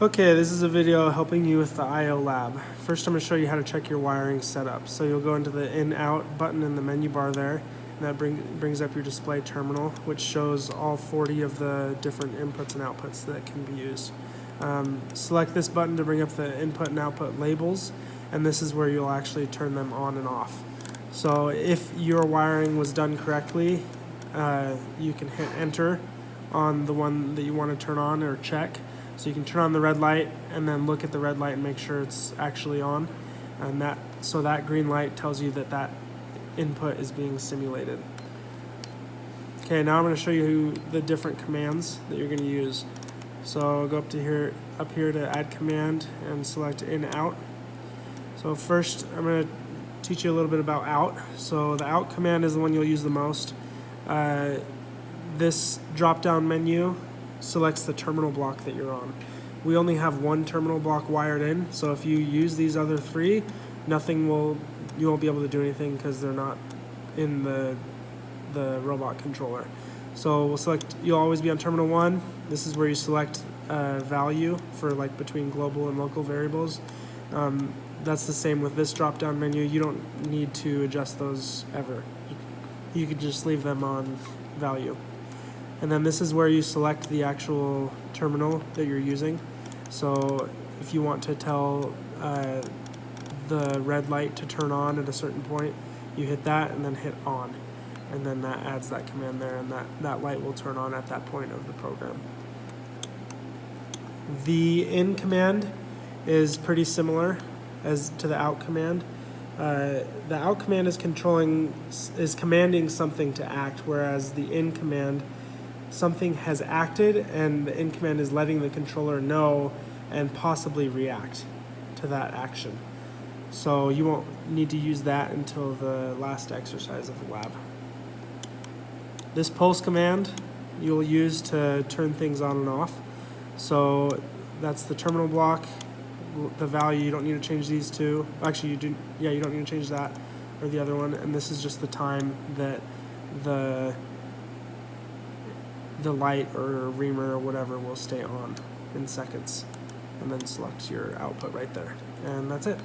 Okay, this is a video helping you with the I/O lab. First, I'm going to show you how to check your wiring setup. So you'll go into the in/out button in the menu bar there, and that brings up your display terminal, which shows all 40 of the different inputs and outputs that can be used. Select this button to bring up the input and output labels, and this is where you'll actually turn them on and off. So if your wiring was done correctly, you can hit enter on the one that you want to turn on or check. So you can turn on the red light and then look at the red light and make sure it's actually on. And that green light tells you that that input is being simulated. Okay, now I'm going to show you the different commands that you're going to use. So go up here to add command and select in out. So first I'm going to teach you a little bit about out. So the out command is the one you'll use the most. This drop down menu selects the terminal block that you're on. We only have one terminal block wired in, so if you use these other three, you won't be able to do anything because they're not in the robot controller. So you'll always be on terminal 1. This is where you select value for between global and local variables. That's the same with this drop down menu. You don't need to adjust those ever. You could just leave them on value. And then this is where you select the actual terminal that you're using. So if you want to tell the red light to turn on at a certain point, you hit that and then hit on. And then that adds that command there, and that light will turn on at that point of the program. The in command is pretty similar as to the out command. The out command is commanding something to act, whereas the in command, something has acted and the in command is letting the controller know and possibly react to that action. So you won't need to use that until the last exercise of the lab. This pulse command you'll use to turn things on and off. So that's the terminal block, the value. You don't need to change these two. Actually, you don't need to change that or the other one. And this is just the time that the light or reamer or whatever will stay on in seconds. And then select your output right there. And that's it.